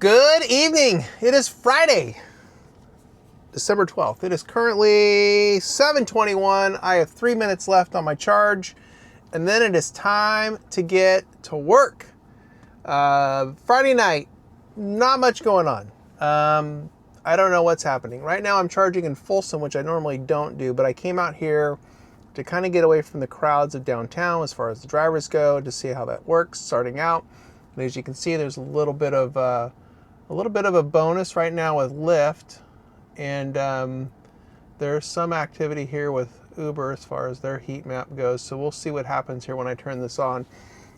Good evening. It is Friday, December 12th. It is currently 7:21. I have 3 minutes left on my charge, and then it is time to get to work. Friday night, not much going on. I don't know what's happening. Right now I'm charging in Folsom, which I normally don't do, but I came out here to kind of get away from the crowds of downtown as far as the drivers go, to see how that works starting out. And as you can see, there's a little bit of a bonus right now with Lyft, and there's some activity here with Uber as far as their heat map goes. So we'll see what happens here when I turn this on.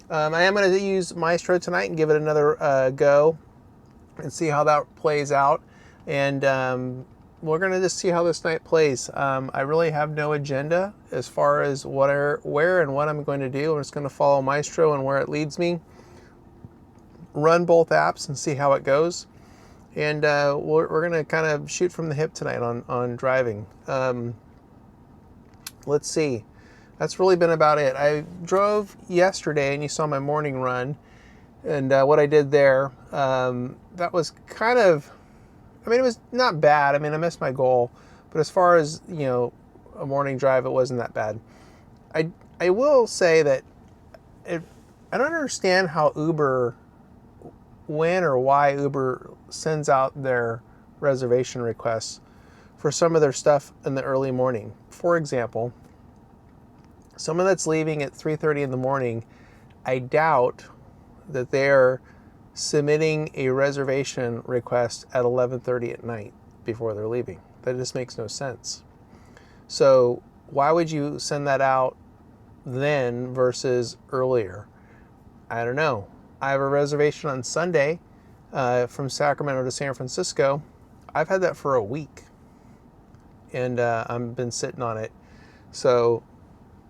I am going to use Mystro tonight and give it another go and see how that plays out. And we're going to just see how this night plays. I really have no agenda as far as where and what I'm going to do. I'm just going to follow Mystro and where it leads me. Run both apps and see how it goes. And we're going to kind of shoot from the hip tonight on driving. Let's see. That's really been about it. I drove yesterday and you saw my morning run. And what I did there, that was kind of, it was not bad. I missed my goal. But as far as, a morning drive, it wasn't that bad. I will say that I don't understand how when or why Uber sends out their reservation requests for some of their stuff in the early morning. For example, someone that's leaving at 3:30 in the morning, I doubt that they're submitting a reservation request at 11:30 at night before they're leaving. That just makes no sense. So why would you send that out then versus earlier? I don't know. I have a reservation on Sunday from Sacramento to San Francisco. I've had that for a week, and I've been sitting on it. So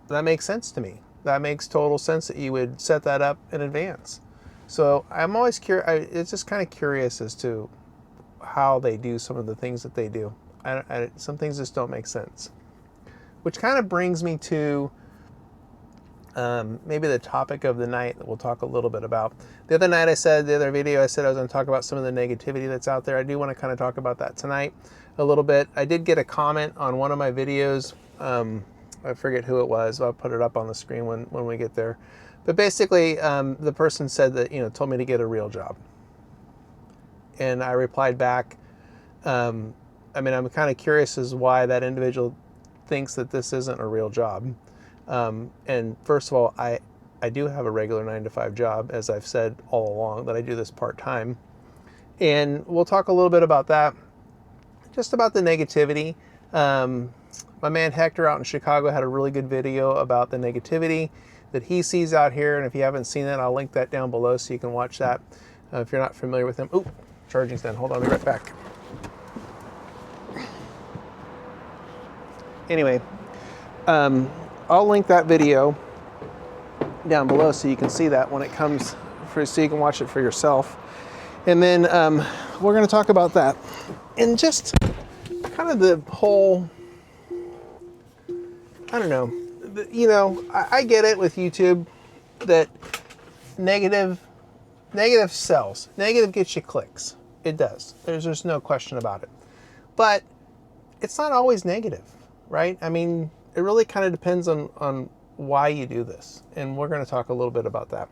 that makes sense to me. That makes total sense that you would set that up in advance. So I'm always curious. It's just kind of curious as to how they do some of the things that they do. Some things just don't make sense. Which kind of brings me to maybe the topic of the night that we'll talk a little bit about. The other video, I said I was going to talk about some of the negativity that's out there. I do want to kind of talk about that tonight a little bit. I did get a comment on one of my videos. I forget who it was. I'll put it up on the screen when we get there. But basically, the person said that, told me to get a real job. And I replied back, I'm kind of curious as why that individual thinks that this isn't a real job. And first of all, I do have a regular 9-to-5 job, as I've said all along, that I do this part-time. And we'll talk a little bit about that, just about the negativity. My man Hector out in Chicago had a really good video about the negativity that he sees out here. And if you haven't seen it, I'll link that down below so you can watch that if you're not familiar with him. Ooh, charging's done. Hold on, I'll be right back. Anyway, I'll link that video down below so you can see that when it comes, so you can watch it for yourself. And then we're going to talk about that and just kind of the whole, I don't know, I get it with YouTube that negative sells. Negative gets you clicks. It does. There's no question about it. But it's not always negative, right? It really kind of depends on why you do this. And we're going to talk a little bit about that.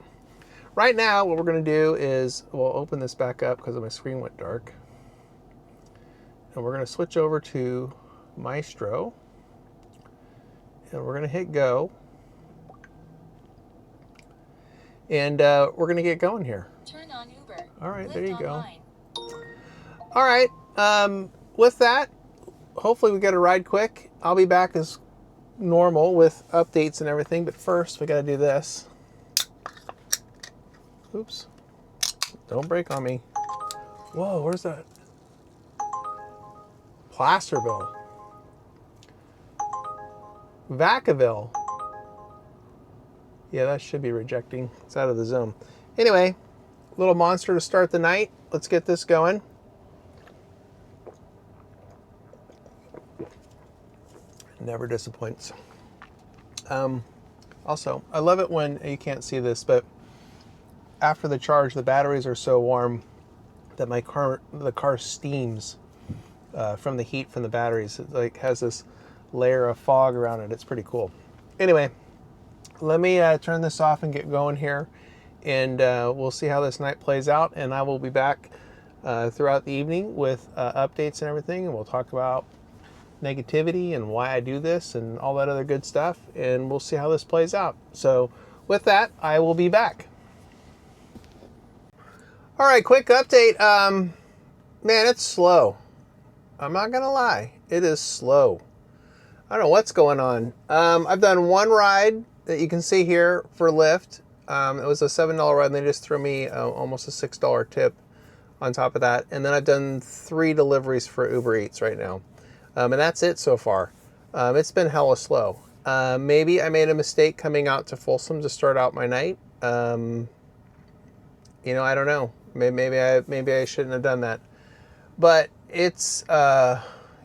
Right now, what we're going to do is we'll open this back up because my screen went dark. And we're going to switch over to Mystro. And we're going to hit go. And we're going to get going here. Turn on Uber. All right, Lyft there you online. go. All right. With that, hopefully we get a ride quick. I'll be back as normal with updates and everything. But first, we got to do this. Oops. Don't break on me. Whoa, where's that? Placerville. Vacaville. Yeah, that should be rejecting. It's out of the zone. Anyway, little monster to start the night. Let's get this going. Never disappoints. Also, I love it when, you can't see this, but after the charge, the batteries are so warm that the car steams from the heat from the batteries. It like has this layer of fog around it. It's pretty cool. Anyway, let me turn this off and get going here, and we'll see how this night plays out, and I will be back throughout the evening with updates and everything, and we'll talk about negativity and why I do this and all that other good stuff, and we'll see how this plays out. So with that, I will be back. All right, quick update. Man, it's slow. I'm not gonna lie, it is slow. I don't know what's going on. I've done one ride that you can see here for Lyft. It was a $7 ride, and they just threw me almost a $6 tip on top of that. And then I've done 3 deliveries for Uber Eats right now. And that's it so far. It's been hella slow. Maybe I made a mistake coming out to Folsom to start out my night. I don't know. Maybe I shouldn't have done that. But it's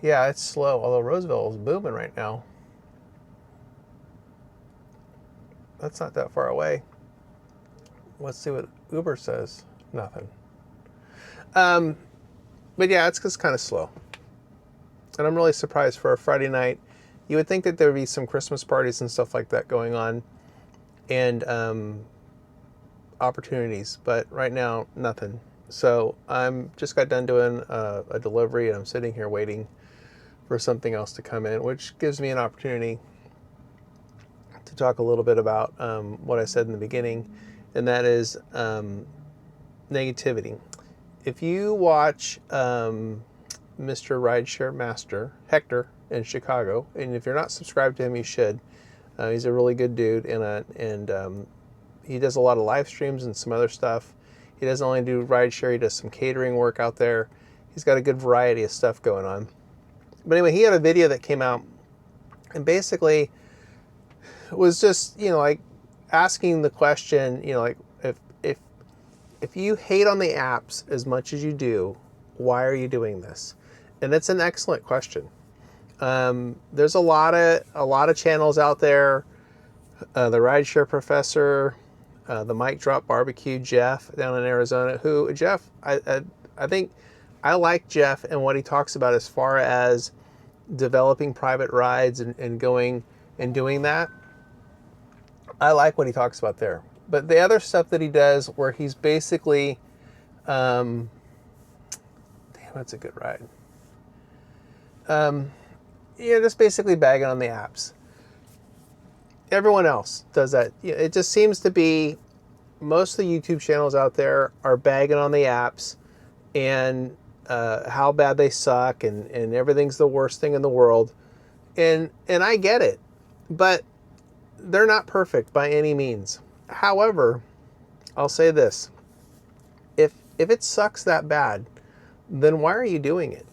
it's slow. Although Roseville is booming right now. That's not that far away. Let's see what Uber says. Nothing. But yeah, it's just kind of slow. And I'm really surprised for a Friday night. You would think that there would be some Christmas parties and stuff like that going on, and opportunities, but right now, nothing. So I'm just got done doing a delivery, and I'm sitting here waiting for something else to come in, which gives me an opportunity to talk a little bit about what I said in the beginning, and that is negativity. If you watch Mr. Rideshare Master, Hector, in Chicago, and if you're not subscribed to him, you should. He's a really good dude, and he does a lot of live streams and some other stuff. He doesn't only do rideshare, he does some catering work out there. He's got a good variety of stuff going on. But anyway, he had a video that came out, and basically was just, like asking the question, like if you hate on the apps as much as you do, why are you doing this? And it's an excellent question. There's a lot of channels out there. The Rideshare Professor, the Mic Drop Barbecue, Jeff down in Arizona. I think I like Jeff and what he talks about as far as developing private rides and going and doing that. I like what he talks about there. But the other stuff that he does where he's basically, damn, that's a good ride. Just basically bagging on the apps. Everyone else does that. It just seems to be most of the YouTube channels out there are bagging on the apps and how bad they suck and everything's the worst thing in the world. And I get it, but they're not perfect by any means. However, I'll say this. If it sucks that bad, then why are you doing it?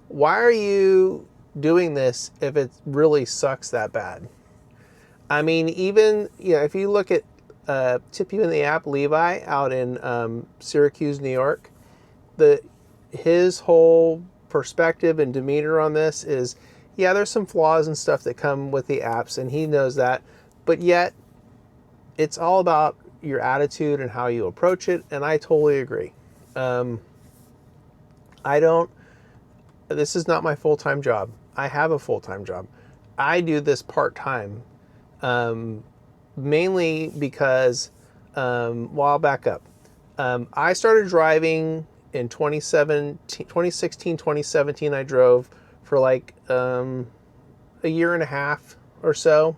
Why are you doing this if it really sucks that bad? I mean, even, if you look at tip you in the app, Levi, out in Syracuse, New York, his whole perspective and demeanor on this is, there's some flaws and stuff that come with the apps, and he knows that, but yet it's all about your attitude and how you approach it, and I totally agree. This is not my full-time job. I have a full-time job. I do this part-time, mainly because, I'll back up. I started driving in 2016, 2017. I drove for like a year and a half or so.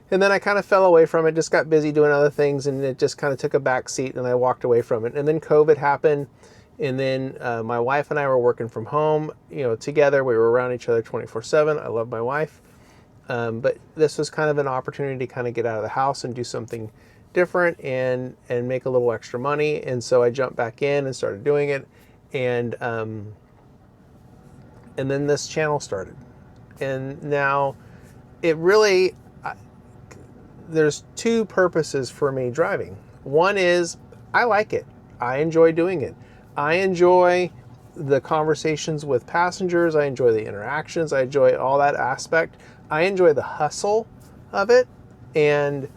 And then I kind of fell away from it, just got busy doing other things, and it just kind of took a back seat, and I walked away from it. And then COVID happened, and then my wife and I were working from home, together. We were around each other 24/7. I love my wife. But this was kind of an opportunity to kind of get out of the house and do something different and make a little extra money. And so I jumped back in and started doing it. And then this channel started. And now it really, there's 2 purposes for me driving. One is I like it. I enjoy doing it. I enjoy the conversations with passengers. I enjoy the interactions. I enjoy all that aspect. I enjoy the hustle of it and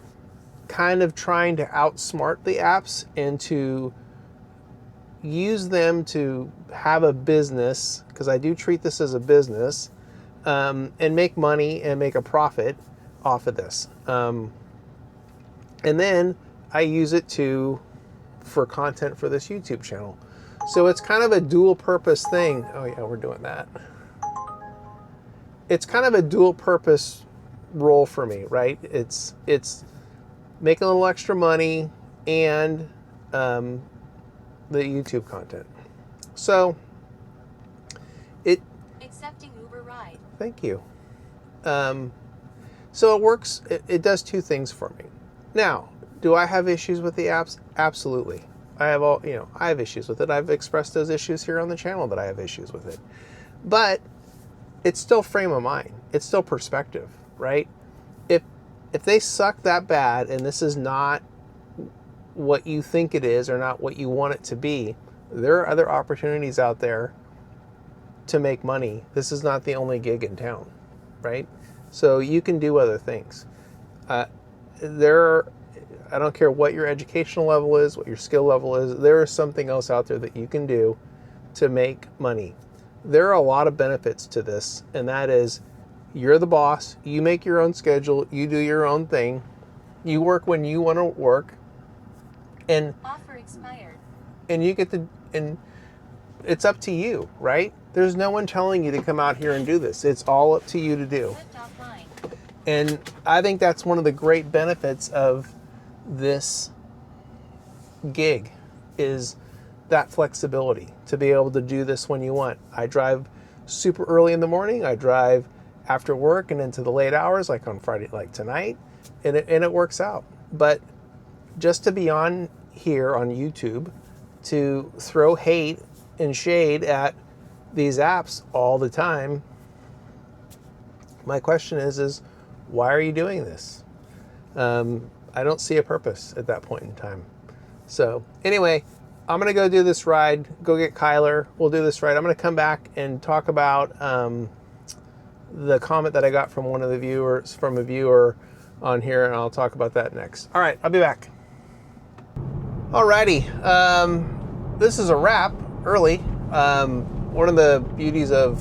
kind of trying to outsmart the apps into use them to have a business, because I do treat this as a business, and make money and make a profit off of this. And then I use it for content for this YouTube channel. So it's kind of a dual purpose thing. Oh yeah, we're doing that. It's kind of a dual purpose role for me, right? It's making a little extra money and the YouTube content. So accepting Uber ride. Thank you. So it works. It does two things for me. Now, do I have issues with the apps? Absolutely. I have issues with it. I've expressed those issues here on the channel that I have issues with it. But it's still frame of mind. It's still perspective, right? If they suck that bad and this is not what you think it is or not what you want it to be, there are other opportunities out there to make money. This is not the only gig in town, right? So you can do other things. I don't care what your educational level is, what your skill level is, there is something else out there that you can do to make money. There are a lot of benefits to this, and that is you're the boss, you make your own schedule, you do your own thing, you work when you want to work, and offer expired. And you get and it's up to you, right? There's no one telling you to come out here and do this. It's all up to you to do. And I think that's one of the great benefits of this gig is that flexibility to be able to do this when you want. I drive super early in the morning. I drive after work and into the late hours, like on Friday, like tonight, and it works out. But just to be on here on YouTube to throw hate and shade at these apps all the time, my question is why are you doing this? I don't see a purpose at that point in time. So anyway, I'm going to go do this ride, go get Kyler. We'll do this ride. I'm going to come back and talk about the comment that I got from a viewer on here, and I'll talk about that next. All right, I'll be back. Alrighty, this is a wrap early. One of the beauties of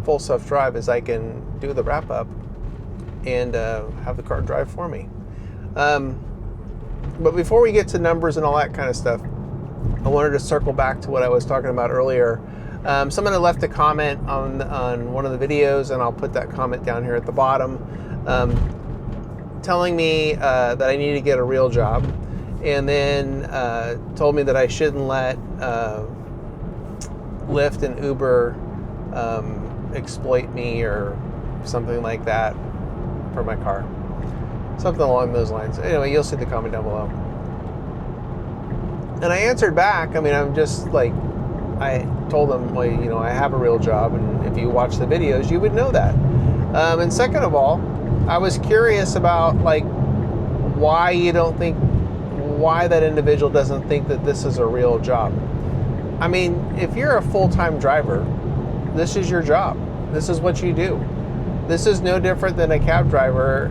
full self-drive is I can do the wrap up and have the car drive for me. But before we get to numbers and all that kind of stuff, I wanted to circle back to what I was talking about earlier. Someone had left a comment on one of the videos, and I'll put that comment down here at the bottom, telling me that I need to get a real job, and then told me that I shouldn't let Lyft and Uber exploit me or something like that for my car. Something along those lines. Anyway, you'll see the comment down below. And I answered back. I mean, I'm just like, I told them, well, I have a real job, and if you watch the videos, you would know that. And second of all, I was curious about why that individual doesn't think that this is a real job. I mean, if you're a full-time driver, this is your job. This is what you do. This is no different than a cab driver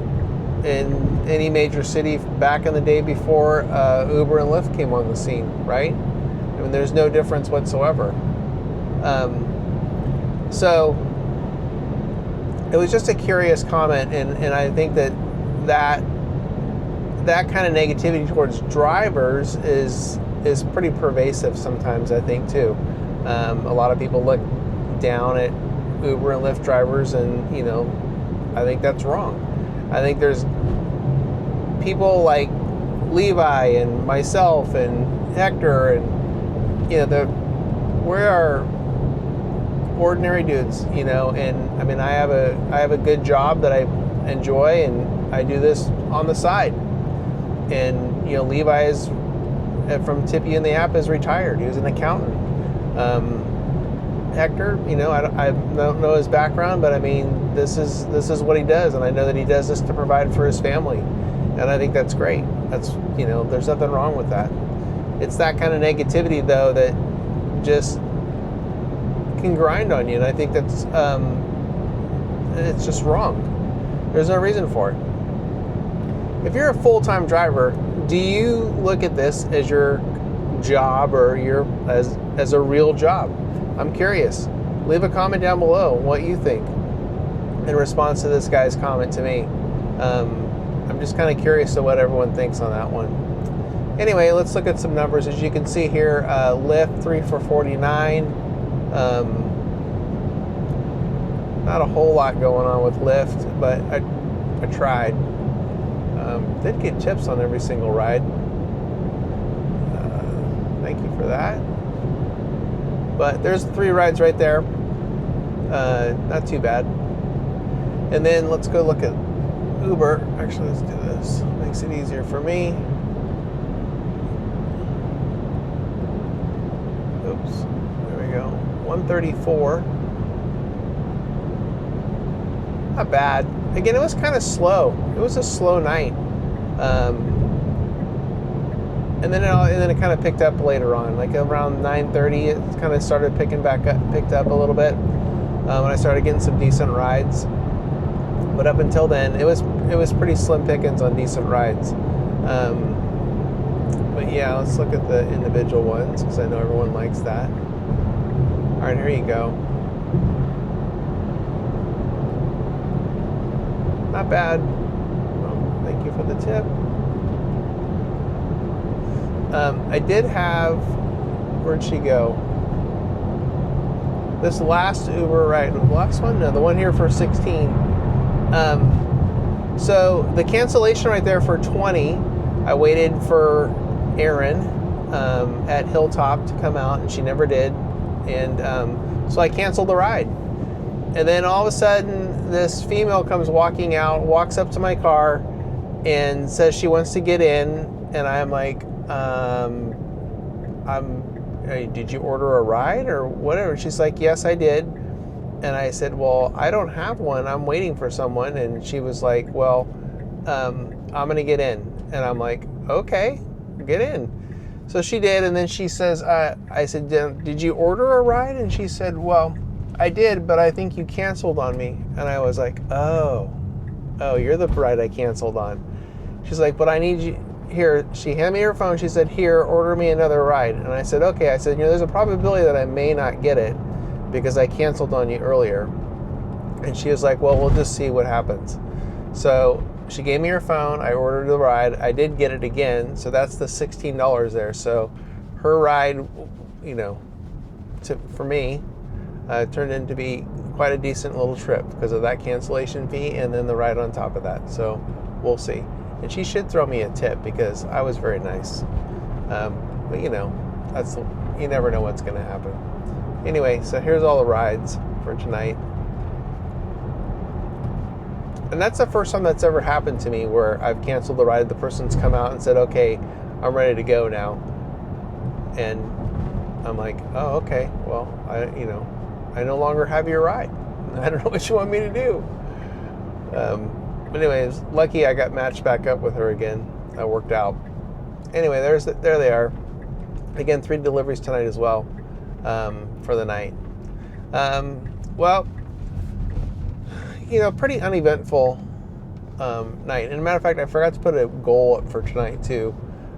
in any major city back in the day before Uber and Lyft came on the scene, right? I mean, there's no difference whatsoever. So it was just a curious comment, and I think that kind of negativity towards drivers is pretty pervasive sometimes, I think, too. A lot of people look down at Uber and Lyft drivers, and I think that's wrong. I think there's people like Levi and myself and Hector, and we are ordinary dudes, and I mean, I have a good job that I enjoy, and I do this on the side. And Levi is from Tippy in the app is retired. He was an accountant. Hector, I don't know his background, but I mean, this is what he does, and I know that he does this to provide for his family, and I think that's great. That's there's nothing wrong with that. It's that kind of negativity, though, that just can grind on you, and I think that's it's just wrong. There's no reason for it. If you're a full-time driver, do you look at this as your job or as a real job. I'm curious. Leave a comment down below what you think in response to this guy's comment to me. I'm just kind of curious to what everyone thinks on that one. Anyway, let's look at some numbers. As you can see here, Lyft 3 for $49. Not a whole lot going on with Lyft, but I tried. Did get tips on every single ride. Thank you for that. But there's 3 rides right there. Not too bad. And then let's go look at Uber. Actually, let's do this. Makes it easier for me. Oops. There we go. 134. Not bad. Again, it was kind of slow. It was a slow night. And then it kind of picked up later on, like around 9:30. It kind of started picked up a little bit when I started getting some decent rides. But up until then, it was pretty slim pickings on decent rides. But yeah, let's look at the individual ones because I know everyone likes that. All right, here you go. Not bad. Well, thank you for the tip. I did have, where'd she go? This last Uber ride, the last one? No, the one here for 16. So the cancellation right there for 20, I waited for Erin at Hilltop to come out, and she never did. And so I canceled the ride. And then all of a sudden, this female comes walking out, walks up to my car, and says she wants to get in. And I'm like, did you order a ride or whatever? She's like, yes, I did. And I said, well, I don't have one. I'm waiting for someone. And she was like, well, I'm going to get in. And I'm like, okay, get in. So she did. And then she says, I said, did you order a ride? And she said, well, I did, but I think you canceled on me. And I was like, oh, you're the ride I canceled on. She's like, but I need you. Here, she handed me her phone. She said, here, order me another ride. And I said, okay. I said, there's a probability that I may not get it because I canceled on you earlier. And she was like, well, we'll just see what happens. So she gave me her phone. I ordered the ride. I did get it again. So that's the $16 there. So her ride, for me, turned into be quite a decent little trip because of that cancellation fee and then the ride on top of that. So we'll see. And she should throw me a tip because I was very nice. But you never know what's going to happen. Anyway, so here's all the rides for tonight. And that's the first time that's ever happened to me where I've canceled the ride. The person's come out and said, okay, I'm ready to go now. And I'm like, oh, okay. Well, I no longer have your ride. I don't know what you want me to do. But anyways, lucky I got matched back up with her again. That worked out. Anyway, there they are. Again, 3 deliveries tonight as well for the night. Well, pretty uneventful night. And as a matter of fact, I forgot to put a goal up for tonight too.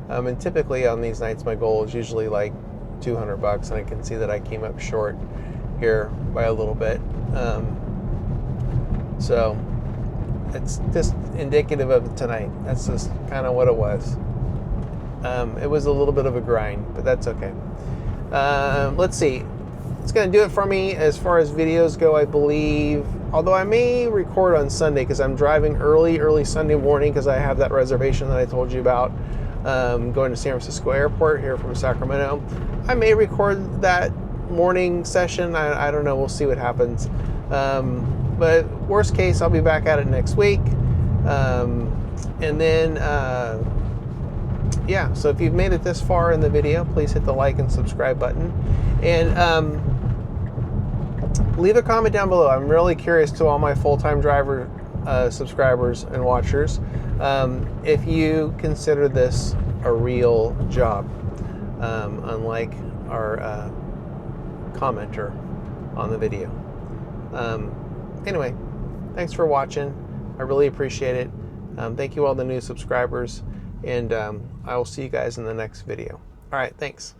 And typically on these nights, my goal is usually like $200, and I can see that I came up short here by a little bit. So it's just indicative of tonight. That's just kind of what it was. It was a little bit of a grind, but that's okay. Let's see. It's going to do it for me as far as videos go, I believe. Although I may record on Sunday because I'm driving early Sunday morning because I have that reservation that I told you about. Going to San Francisco Airport here from Sacramento. I may record that morning session. I don't know. We'll see what happens. But worst case, I'll be back at it next week. And then, yeah, so if you've made it this far in the video, please hit the like and subscribe button. And leave a comment down below. I'm really curious to all my full-time driver subscribers and watchers if you consider this a real job, unlike our commenter on the video. Anyway, thanks for watching. I really appreciate it. Thank you all the new subscribers, and I will see you guys in the next video. All right, thanks.